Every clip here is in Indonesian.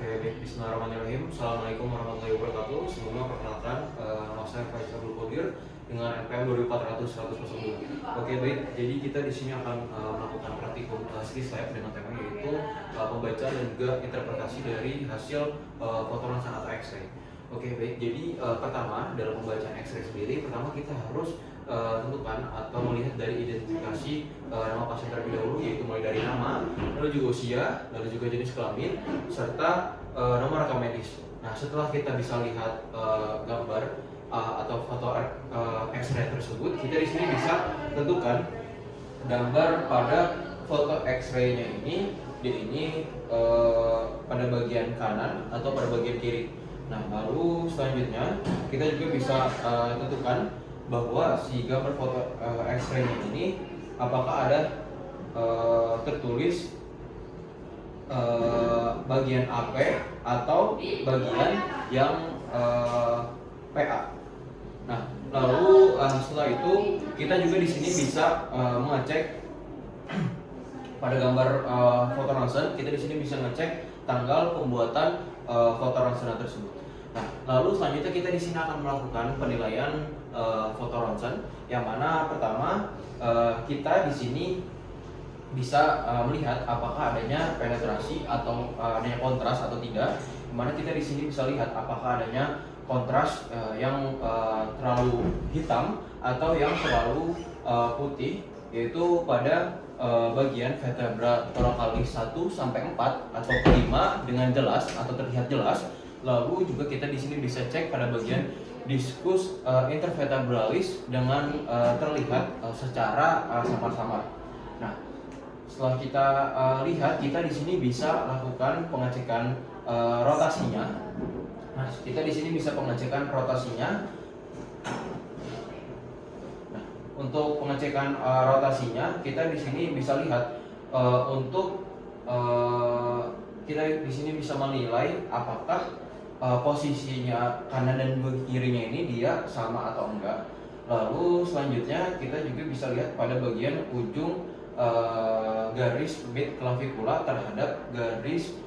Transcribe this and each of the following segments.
Oke, baik. Bismillahirrahmanirrahim. Assalamualaikum warahmatullahi wabarakatuh. Sebelumnya perkenalkan, nama saya Faisal Abdul Qadir dengan NPM 2400-102. Oke, baik. Jadi kita di sini akan melakukan praktikum skills lab dengan tema yaitu pembaca dan juga interpretasi dari hasil foto ronsen atau X-ray. Oke, baik. Jadi pertama dalam pembacaan X-ray sendiri, pertama kita harus tentukan atau melihat dari identifikasi nama pasien terlebih dahulu, yaitu mulai dari nama, lalu juga usia, lalu juga jenis kelamin, serta nomor rekam medis. Nah, setelah kita bisa lihat gambar atau foto X-ray tersebut, kita di sini bisa tentukan gambar pada foto X-ray-nya ini, pada bagian kanan atau pada bagian kiri. Nah, lalu selanjutnya kita juga bisa tentukan bahwa si gambar foto X-ray-nya ini apakah ada tertulis bagian AP atau bagian yang PA. Nah, lalu setelah itu kita juga di sini bisa mengecek pada gambar foto ronsen, kita di sini bisa ngecek tanggal pembuatan foto ronsen tersebut. Nah, lalu selanjutnya kita di sini akan melakukan penilaian foto ronsen, yang mana pertama kita di sini bisa melihat apakah adanya penetrasi atau adanya kontras atau tidak. Dimana kita di sini bisa lihat apakah adanya kontras yang terlalu hitam atau yang terlalu putih, yaitu pada bagian vertebra thoracalis 1 sampai 4 atau 5 dengan jelas atau terlihat jelas. Lalu juga kita di sini bisa cek pada bagian diskus intervertebralis dengan terlihat secara samar-samar. Nah, setelah kita lihat, kita di sini bisa lakukan pengecekan rotasinya. Nah, kita di sini bisa pengecekan rotasinya. Nah, untuk pengecekan rotasinya, kita di sini bisa lihat kita di sini bisa menilai apakah posisinya kanan dan kirinya ini dia sama atau enggak. Lalu selanjutnya kita juga bisa lihat pada bagian ujung garis mid clavicular terhadap garis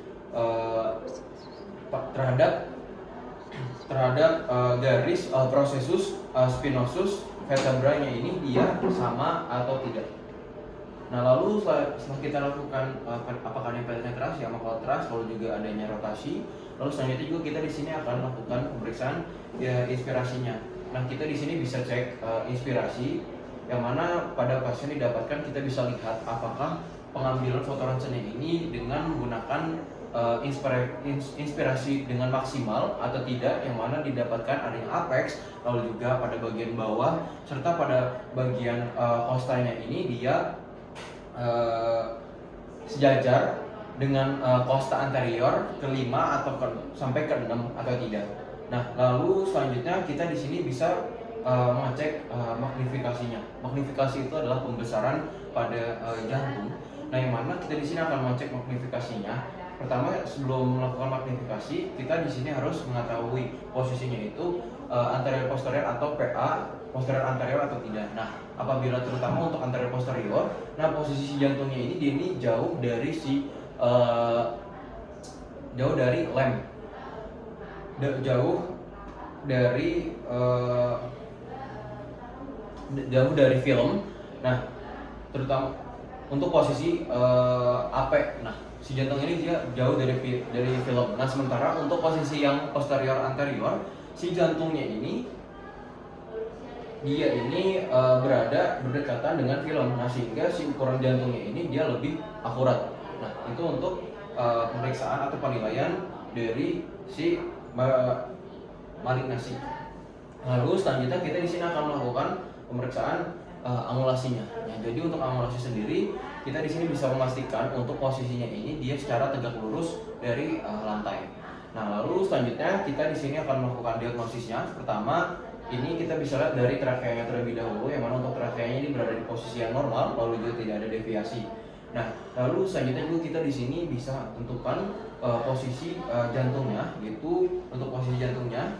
garis processus spinosus vertebranya ini dia sama atau tidak. Nah, lalu setelah kita lakukan apakah ada penetrasi sama kontras, lalu juga adanya rotasi, lalu selanjutnya juga kita di sini akan melakukan pemeriksaan inspirasinya. Nah, kita di sini bisa cek inspirasi, yang mana pada pasien didapatkan kita bisa lihat apakah pengambilan foto ronsennya ini dengan menggunakan inspirasi dengan maksimal atau tidak, yang mana didapatkan adanya apex, lalu juga pada bagian bawah serta pada bagian costanya ini dia sejajar dengan costa anterior ke-5 atau sampai ke-6 atau tidak. Nah, lalu selanjutnya kita di sini bisa mengecek magnifikasinya. Magnifikasi itu adalah pembesaran pada jantung. Nah, yang mana kita di sini akan mengecek magnifikasinya. Pertama, sebelum melakukan magnifikasi, kita di sini harus mengetahui posisinya itu anterior posterior atau PA, posterior anterior atau tidak. Nah, apabila terutama untuk anterior posterior, nah posisi jantungnya ini jauh dari lem, jauh dari film. Nah, terutama untuk posisi AP. Nah, si jantung ini dia jauh dari film. Nah, sementara untuk posisi yang posterior anterior, si jantungnya ini berada berdekatan dengan film. Nah, sehingga si ukuran jantungnya ini dia lebih akurat. Nah, itu untuk pemeriksaan atau penilaian dari si malignasi. Lalu selanjutnya kita di sini akan melakukan pemeriksaan angulasinya. Nah, jadi untuk angulasi sendiri kita di sini bisa memastikan untuk posisinya ini dia secara tegak lurus dari lantai. Nah, lalu selanjutnya kita di sini akan melakukan diagnosisnya. Pertama, ini kita bisa lihat dari trakeanya terlebih dahulu, yang mana untuk trakeanya ini berada di posisi yang normal, lalu juga tidak ada deviasi. Nah, lalu selanjutnya juga kita di sini bisa tentukan posisi jantungnya, yaitu untuk posisi jantungnya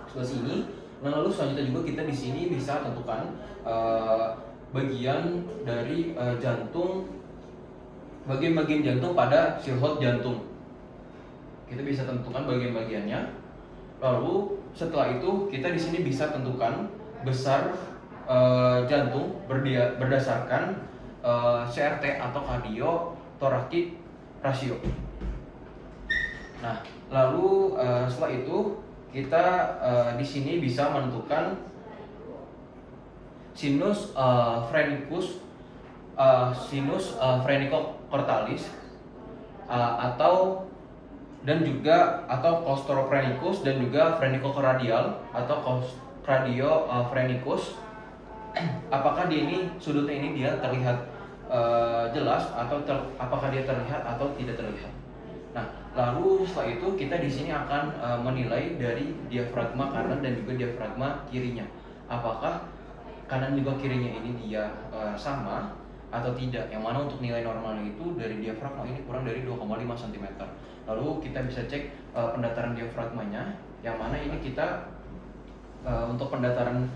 sebelah sini. Nah, lalu selanjutnya juga kita di sini bisa tentukan bagian dari bagian jantung pada silhouette jantung. Kita bisa tentukan bagian-bagiannya. Lalu setelah itu kita di sini bisa tentukan besar jantung berdasarkan CRT atau cardiothoracic ratio. Nah, lalu setelah itu kita di sini bisa menentukan sinus phrenicus, sinus phrenicocortalis, atau claustrophreniculus dan juga phrenicocardial atau claustrophreniculus. Apakah dia ini sudutnya ini dia terlihat jelas atau apakah dia terlihat atau tidak terlihat. Nah, lalu setelah itu kita di sini akan menilai dari diafragma kanan dan juga diafragma kirinya. Apakah kanan juga kirinya ini dia sama atau tidak. Yang mana untuk nilai normalnya itu dari diafragma ini kurang dari 2,5 cm. Lalu kita bisa cek pendataran diafragmanya, yang mana ini kita untuk pendataran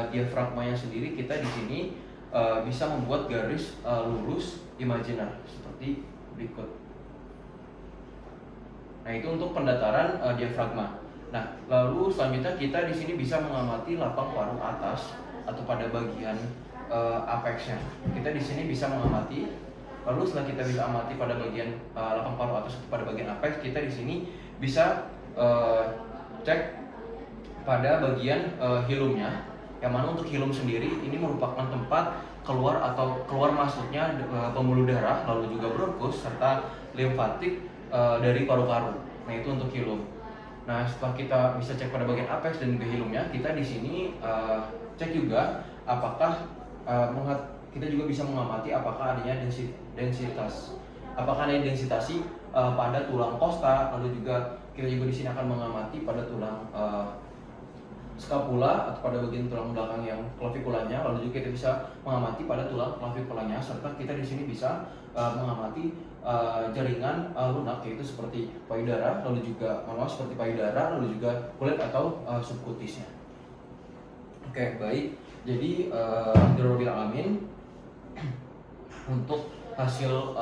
diafragmanya sendiri kita di sini bisa membuat garis lurus imajiner seperti berikut. Nah, itu untuk pendataran diafragma. Nah, lalu selanjutnya kita di sini bisa mengamati lapang paru atas atau pada bagian apexnya. Kita di sini bisa mengamati. Lalu setelah kita bisa amati pada bagian lapang paru atas atau pada bagian apex, kita di sini bisa cek pada bagian hilumnya. Yang mana untuk hilum sendiri ini merupakan tempat keluar masuknya pembuluh darah, lalu juga bronkus serta limfatik dari paru-paru. Nah, itu untuk hilum. Nah, setelah kita bisa cek pada bagian apex dan juga hilumnya, kita di sini cek juga apakah kita juga bisa mengamati apakah adanya densitas. Apakah ada densitasi pada tulang kosta, lalu juga kita juga di sini akan mengamati pada tulang scapula atau pada bagian tulang belakang yang claviculanya, lalu juga kita bisa mengamati pada tulang claviculanya, serta kita di sini bisa mengamati jaringan lunak, yaitu seperti payudara, lalu juga seperti payudara, lalu juga kulit atau subkutisnya. Oke, baik. Jadi Alhamdulillah alamin, untuk hasil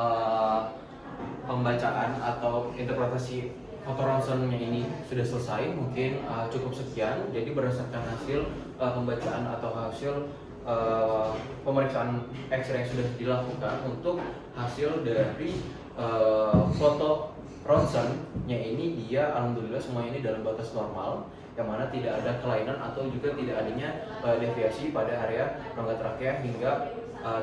pembacaan atau interpretasi foto ronsennya ini sudah selesai. Mungkin cukup sekian. Jadi berdasarkan hasil pembacaan atau hasil pemeriksaan X-ray yang sudah dilakukan, untuk hasil dari foto ronsennya ini dia alhamdulillah semua ini dalam batas normal, yang mana tidak ada kelainan atau juga tidak adanya deviasi pada area rongga trakea, hingga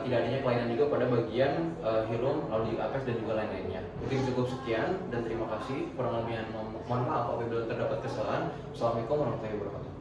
tidak adanya kelainan juga pada bagian hilum, lalu juga apex dan juga lain-lainnya. Mungkin cukup sekian dan terima kasih. Kurang lebihnya mohon maaf apabila terdapat kesalahan. Assalamualaikum warahmatullahi wabarakatuh.